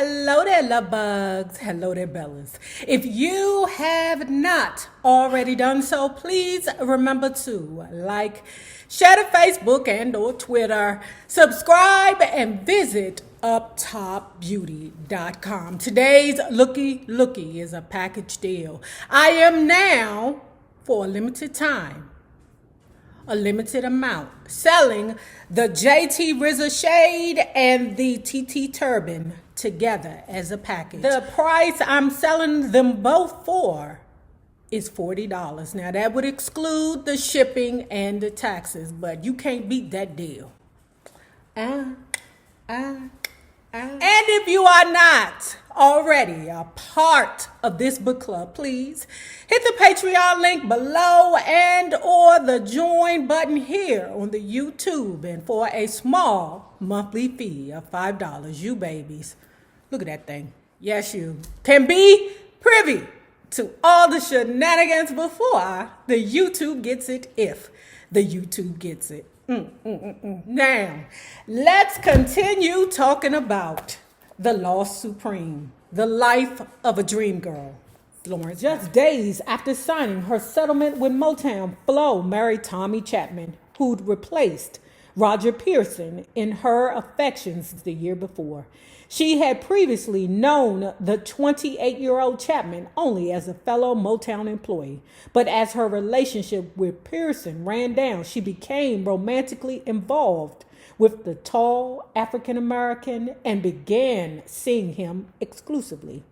Hello there, love bugs. Hello there, bellas. If you have not already done so, please remember to like, share to Facebook and or Twitter, subscribe, and visit uptopbeauty.com. Today's looky is a package deal. I am now, for a limited time, a limited amount, selling the JT RZA shade and the TT turban together as a package. The price I'm selling them both for is $40. Now that would exclude the shipping and the taxes, but you can't beat that deal. And if you are not already a part of this book club, please hit the Patreon link below and or the join button here on the YouTube. And for a small monthly fee of $5, you babies, look at that thing. Yes, you can be privy to all the shenanigans before the YouTube gets it, if the YouTube gets it. Now, let's continue talking about the lost supreme, the life of a dream girl, Florence. Just days after signing her settlement with Motown, Flo married Tommy Chapman, who'd replaced Roger Pearson in her affections the year before. She had previously known the 28-year-old Chapman only as a fellow Motown employee, but as her relationship with Pearson ran down, she became romantically involved with the tall African-American and began seeing him exclusively.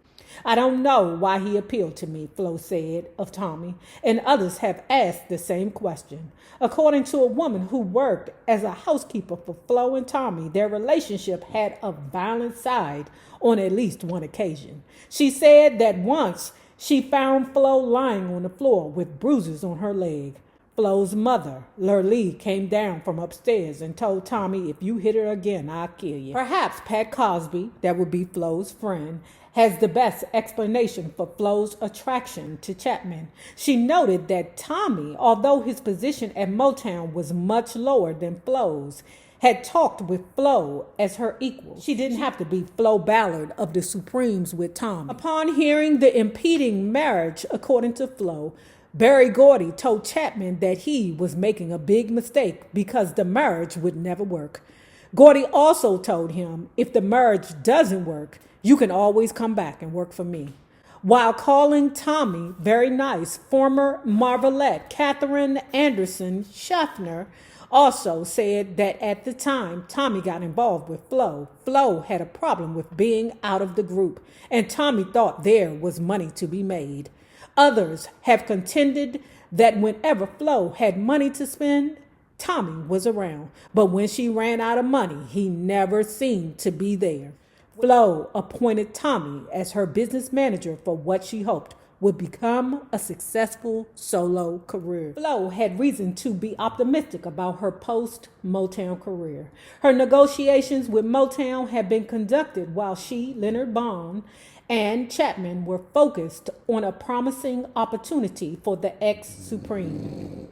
I don't know why he appealed to me, Flo said of Tommy, and others have asked the same question. According to a woman who worked as a housekeeper for Flo and Tommy, their relationship had a violent side on at least one occasion. She said that once she found Flo lying on the floor with bruises on her leg. Flo's mother, Lurlee, came down from upstairs and told Tommy, "If you hit her again, I'll kill you." Perhaps Pat Cosby, that would be Flo's friend, has the best explanation for Flo's attraction to Chapman. She noted that Tommy, although his position at Motown was much lower than Flo's, had talked with Flo as her equal. She didn't have to be Flo Ballard of the Supremes with Tommy. Upon hearing the impeding marriage, according to Flo, Berry Gordy told Chapman that he was making a big mistake because the marriage would never work. Gordy also told him, "If the marriage doesn't work, you can always come back and work for me." While calling Tommy very nice, former Marvelette Catherine Anderson Schaffner also said that at the time Tommy got involved with Flo, Flo had a problem with being out of the group, and Tommy thought there was money to be made. Others have contended that whenever Flo had money to spend, Tommy was around, but when she ran out of money, he never seemed to be there. Flo appointed Tommy as her business manager for what she hoped would become a successful solo career. Flo had reason to be optimistic about her post-Motown career. Her negotiations with Motown had been conducted while she, Leonard Bond, and Chapman were focused on a promising opportunity for the ex-Supreme.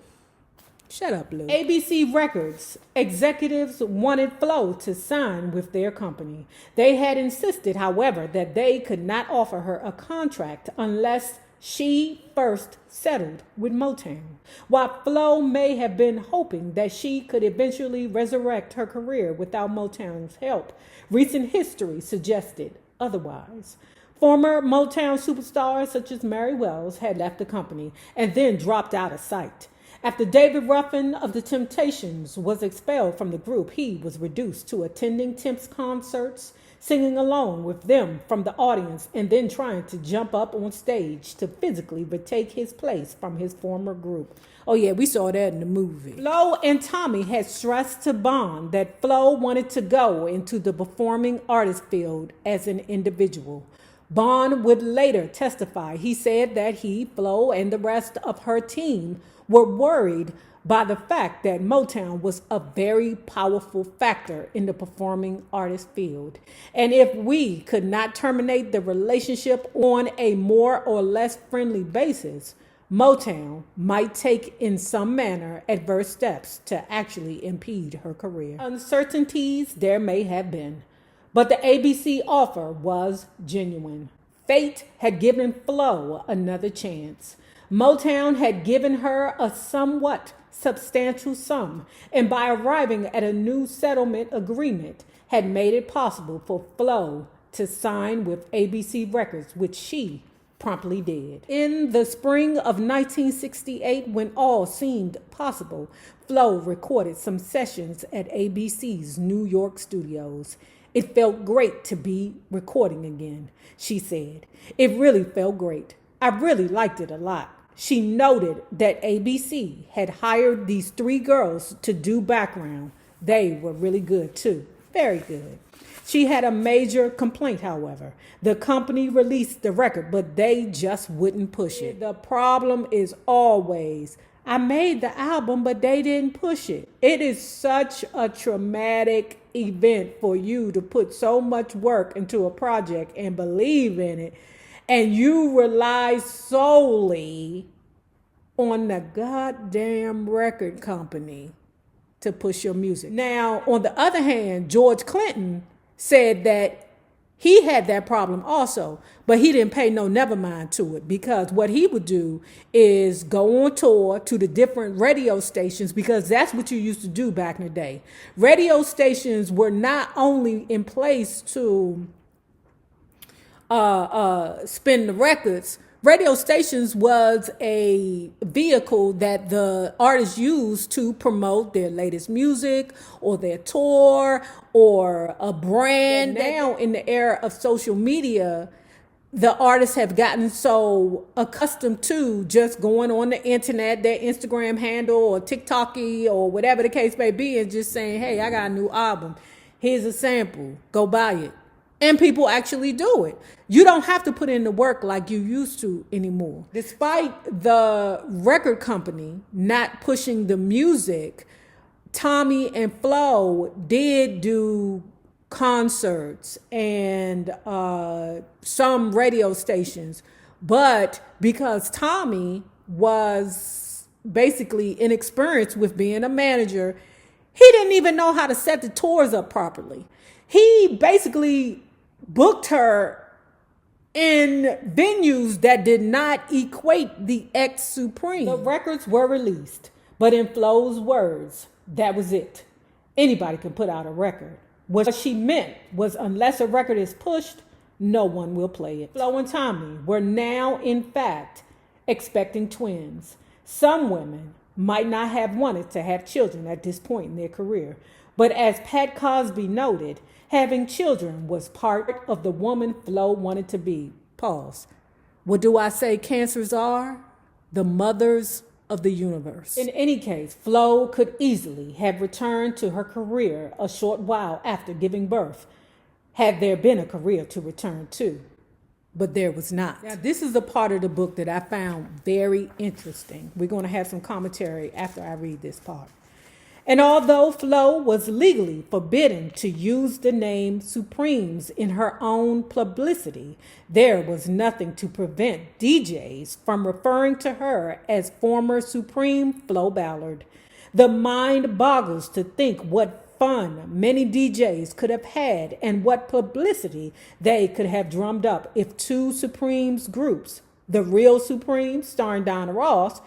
Shut up, Lou. ABC Records executives wanted Flo to sign with their company. They had insisted, however, that they could not offer her a contract unless she first settled with Motown. While Flo may have been hoping that she could eventually resurrect her career without Motown's help, recent history suggested otherwise. Former Motown superstars such as Mary Wells had left the company and then dropped out of sight. After David Ruffin of the Temptations was expelled from the group, he was reduced to attending Temp's concerts, singing along with them from the audience, and then trying to jump up on stage to physically retake his place from his former group. Oh yeah, we saw that in the movie. Flo and Tommy had stressed to Bond that Flo wanted to go into the performing artist field as an individual. Bond would later testify. He said that he, Flo, and the rest of her team were worried by the fact that Motown was a very powerful factor in the performing artist field. And if we could not terminate the relationship on a more or less friendly basis, Motown might take in some manner adverse steps to actually impede her career. Uncertainties there may have been, But the ABC offer was genuine. Fate had given Flo another chance. Motown had given her a somewhat substantial sum, and by arriving at a new settlement agreement, had made it possible for Flo to sign with ABC Records, which she promptly did. In the spring of 1968, when all seemed possible, Flo recorded some sessions at ABC's New York studios. It felt great to be recording again, she said. It really felt great. I really liked it a lot. She noted that ABC had hired these 3 girls to do background. They were really good too. Very good. She had a major complaint, however. The company released the record, but they just wouldn't push it. The problem is always, I made the album, but they didn't push it. It is such a traumatic event for you to put so much work into a project and believe in it, and you rely solely on the goddamn record company to push your music. Now, on the other hand, George Clinton said that he had that problem also, but he didn't pay no never mind to it, because what he would do is go on tour to the different radio stations, because that's what you used to do back in the day. Radio stations were not only in place to spin the records. Radio stations was a vehicle that the artists used to promote their latest music or their tour or a brand. Now, in the era of social media, the artists have gotten so accustomed to just going on the internet, their Instagram handle or TikToky or whatever the case may be, and just saying, hey, I got a new album. Here's a sample. Go buy it. And people actually do it. You don't have to put in the work like you used to anymore. Despite the record company not pushing the music, Tommy and Flo did do concerts and some radio stations. But because Tommy was basically inexperienced with being a manager, he didn't even know how to set the tours up properly. He basically booked her in venues that did not equate the ex Supreme. The records were released, but in Flo's words, that was it. Anybody can put out a record. What she meant was, unless a record is pushed, no one will play it. Flo and Tommy were now, in fact, expecting twins. Some women might not have wanted to have children at this point in their career, but as Pat Cosby noted, having children was part of the woman Flo wanted to be. Pause. What do I say cancers are? The mothers of the universe. In any case, Flo could easily have returned to her career a short while after giving birth, had there been a career to return to. But there was not. Now, this is the part of the book that I found very interesting. We're going to have some commentary after I read this part. And although Flo was legally forbidden to use the name Supremes in her own publicity, there was nothing to prevent DJs from referring to her as former Supreme Flo Ballard. The mind boggles to think what fun many DJs could have had and what publicity they could have drummed up if 2 Supremes groups, the Real Supremes starring Donna Ross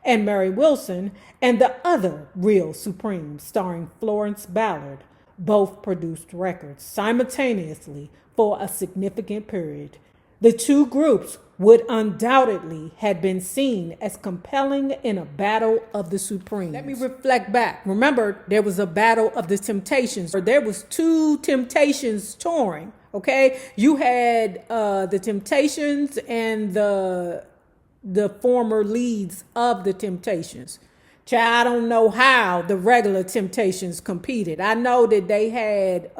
and Mary Wilson, and the other Real Supremes starring Florence Ballard, both produced records simultaneously for a significant period. The 2 groups would undoubtedly have been seen as compelling in a battle of the Supremes. Let me reflect back. Remember, there was a battle of the Temptations. There was 2 Temptations touring, okay? You had the Temptations and the former leads of the Temptations. Child, I don't know how the regular Temptations competed. I know that they had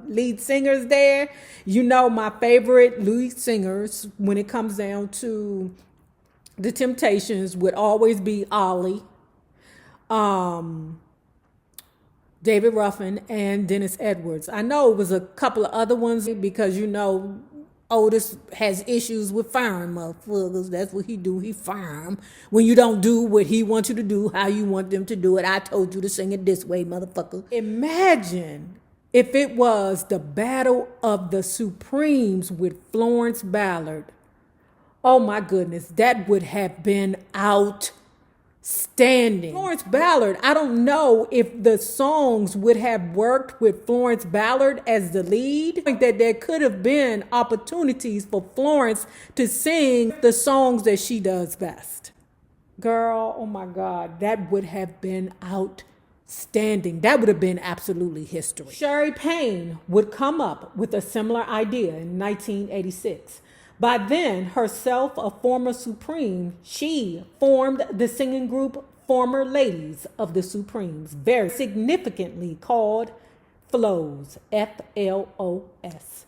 lead singers there. You know, my favorite lead singers when it comes down to the Temptations would always be Ollie, David Ruffin, and Dennis Edwards. I know it was a couple of other ones because, you know, Otis has issues with firing motherfuckers. That's what he do. He fire them. When you don't do what he wants you to do, how you want them to do it. I told you to sing it this way, motherfucker. Imagine if it was the Battle of the Supremes with Florence Ballard. Oh my goodness, that would have been outstanding. Florence Ballard, I don't know if the songs would have worked with Florence Ballard as the lead. I think that there could have been opportunities for Florence to sing the songs that she does best. Girl, oh my God, that would have been outstanding. That would have been absolutely history. Sherry Payne would come up with a similar idea in 1986. By then, herself a former Supreme, she formed the singing group Former Ladies of the Supremes, very significantly called Flows, F-L-O-S,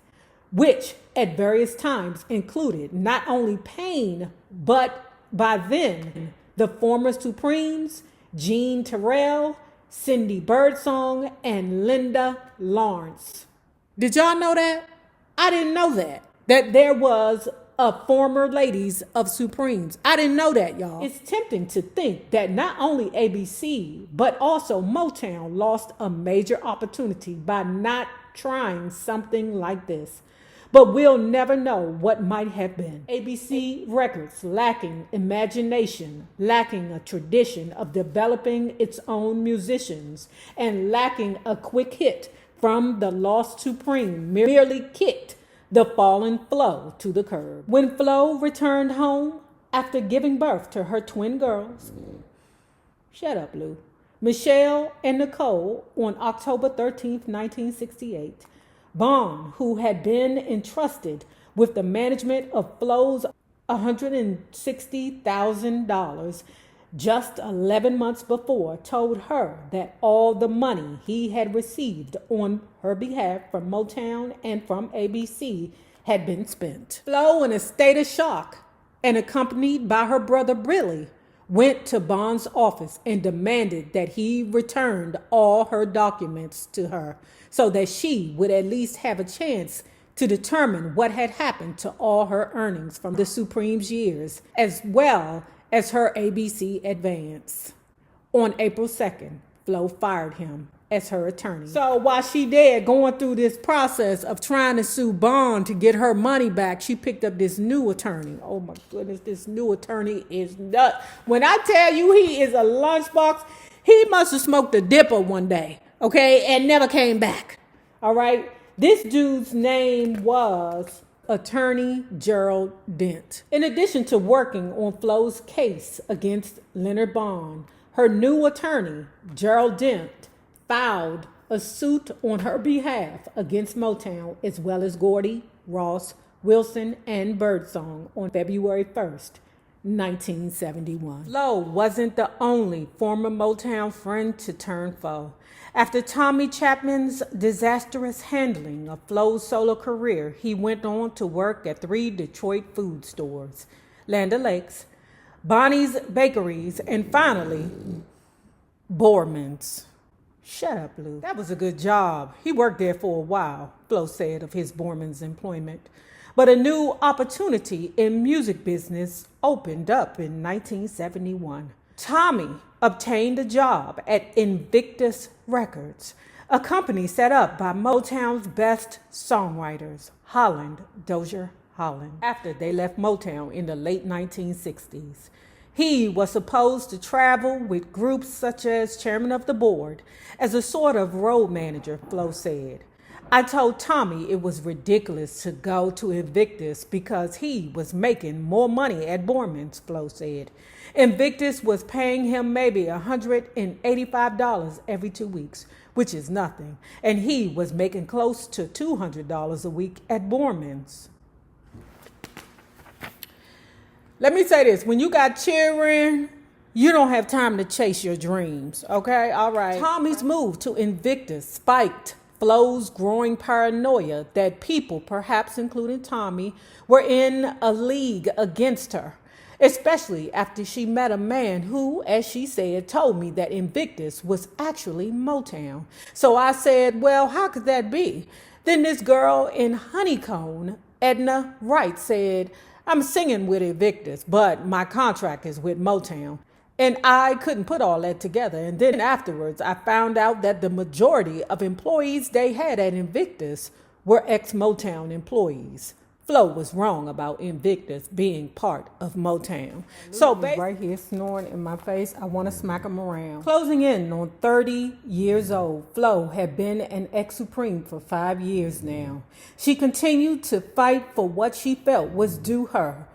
which at various times included not only Payne, but by then, the former Supremes, Jean Terrell, Cindy Birdsong, and Linda Lawrence. Did y'all know that? I didn't know that. That there was a former Ladies of Supremes. I didn't know that, y'all. It's tempting to think that not only ABC, but also Motown lost a major opportunity by not trying something like this. But we'll never know what might have been. ABC Records lacking imagination, lacking a tradition of developing its own musicians, and lacking a quick hit from the lost Supreme merely kicked the fallen Flo to the curb. When Flo returned home after giving birth to her twin girls, shut up, Lou, Michelle and Nicole, on October 13th, 1968, Bond, who had been entrusted with the management of Flo's $160,000 just 11 months before, told her that all the money he had received on her behalf from Motown and from ABC had been spent. Flo, in a state of shock and accompanied by her brother Billy, went to Bond's office and demanded that he returned all her documents to her so that she would at least have a chance to determine what had happened to all her earnings from the Supremes years, as well as her ABC advance. On April 2nd, Flo fired him as her attorney. So while she there going through this process of trying to sue Bond to get her money back, she picked up this new attorney. Oh my goodness, this new attorney is nuts. When I tell you he is a lunchbox, he must have smoked a dipper one day, okay, and never came back. All right? This dude's name was Attorney Gerald Dent. In addition to working on Flo's case against Leonard Bond, her new attorney, Gerald Dent, filed a suit on her behalf against Motown, as well as Gordy, Ross, Wilson, and Birdsong on February 1st, 1971. Flo wasn't the only former Motown friend to turn foe. After Tommy Chapman's disastrous handling of Flo's solo career, he went on to work at 3 Detroit food stores, Land O'Lakes, Bonnie's Bakeries, and finally, Borman's. Shut up, Lou. That was a good job. He worked there for a while, Flo said of his Borman's employment. But a new opportunity in music business opened up in 1971. Tommy obtained a job at Invictus Records, a company set up by Motown's best songwriters, Dozier Holland, after they left Motown in the late 1960s. He was supposed to travel with groups such as Chairman of the Board as a sort of road manager, Flo said. I told Tommy it was ridiculous to go to Invictus because he was making more money at Borman's, Flo said. Invictus was paying him maybe $185 every 2 weeks, which is nothing, and he was making close to $200 a week at Borman's. Let me say this, when you got children, you don't have time to chase your dreams, okay? All right. Tommy's move to Invictus spiked Flo's growing paranoia that people, perhaps including Tommy, were in a league against her, especially after she met a man who, as she said, told me that Invictus was actually Motown. So I said, well, how could that be? Then this girl in Honeycomb, Edna Wright, said, I'm singing with Invictus, but my contract is with Motown. And I couldn't put all that together. And then afterwards, I found out that the majority of employees they had at Invictus were ex-Motown employees. Flo was wrong about Invictus being part of Motown. So right here snoring in my face, I want to smack him around. Closing in on 30 years old, Flo had been an ex-Supreme for 5 years now. She continued to fight for what she felt was due her.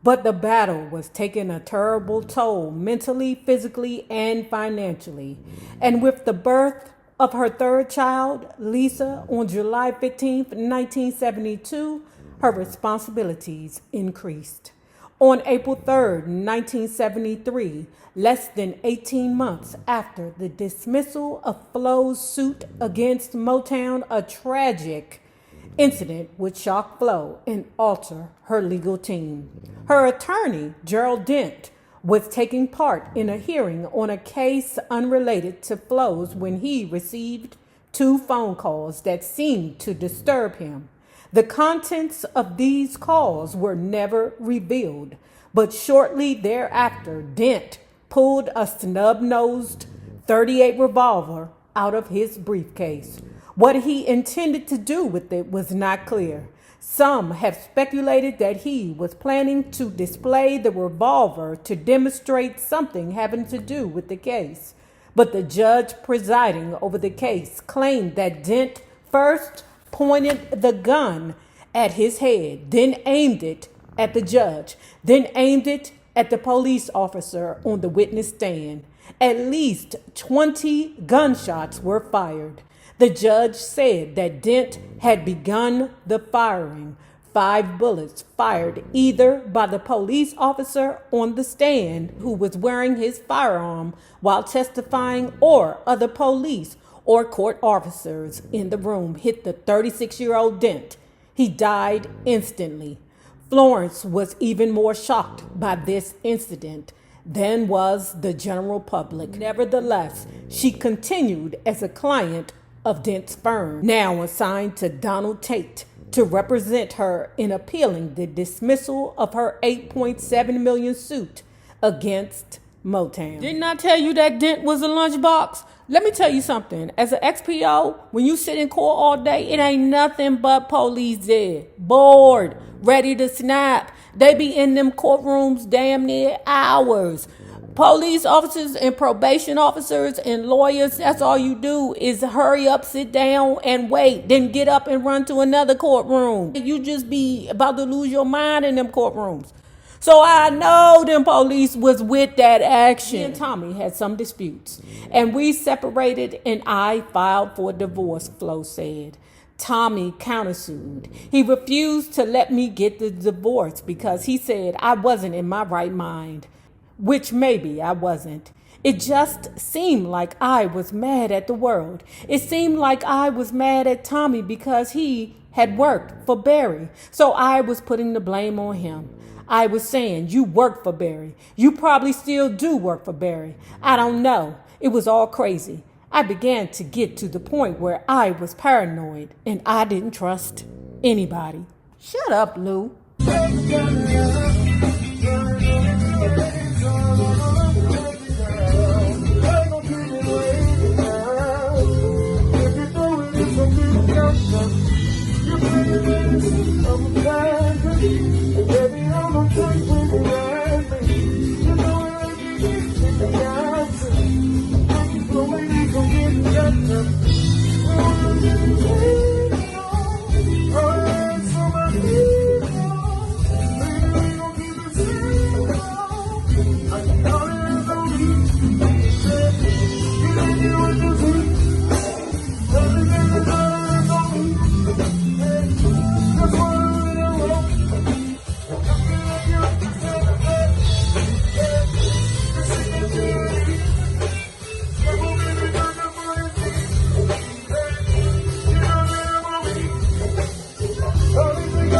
But the battle was taking a terrible toll mentally, physically, and financially. And with the birth of her third child, Lisa, on July 15th, 1972, her responsibilities increased. On April 3rd, 1973, less than 18 months after the dismissal of Flo's suit against Motown, a tragic incident would shock Flo and alter her legal team. Her attorney, Gerald Dent, was taking part in a hearing on a case unrelated to Flo's when he received 2 phone calls that seemed to disturb him. The contents of these calls were never revealed, but shortly thereafter, Dent pulled a snub-nosed .38 revolver out of his briefcase. What he intended to do with it was not clear. Some have speculated that he was planning to display the revolver to demonstrate something having to do with the case. But the judge presiding over the case claimed that Dent first pointed the gun at his head, then aimed it at the judge, then aimed it at the police officer on the witness stand. At least 20 gunshots were fired. The judge said that Dent had begun the firing. 5 bullets fired either by the police officer on the stand who was wearing his firearm while testifying, or other police or court officers in the room hit the 36-year-old Dent. He died instantly. Florence was even more shocked by this incident than was the general public. Nevertheless, she continued as a client of Dent's firm, now assigned to Donald Tate, to represent her in appealing the dismissal of her $8.7 million suit against Motown. Didn't I tell you that Dent was a lunchbox? Let me tell you something. As an XPO, when you sit in court all day, it ain't nothing but police there, bored, ready to snap. They be in them courtrooms damn near hours. Police officers and probation officers and lawyers, that's all you do is hurry up, sit down, and wait. Then get up and run to another courtroom. You just be about to lose your mind in them courtrooms. So I know them police was with that action. Me and Tommy had some disputes, and we separated, and I filed for divorce, Flo said. Tommy countersued. He refused to let me get the divorce because he said I wasn't in my right mind. Which maybe I wasn't. It just seemed like I was mad at the world. It seemed like I was mad at Tommy because he had worked for Barry. So I was putting the blame on him. I was saying, you work for Barry. You probably still do work for Barry. I don't know. It was all crazy. I began to get to the point where I was paranoid and I didn't trust anybody. Shut up, Lou. Thank you.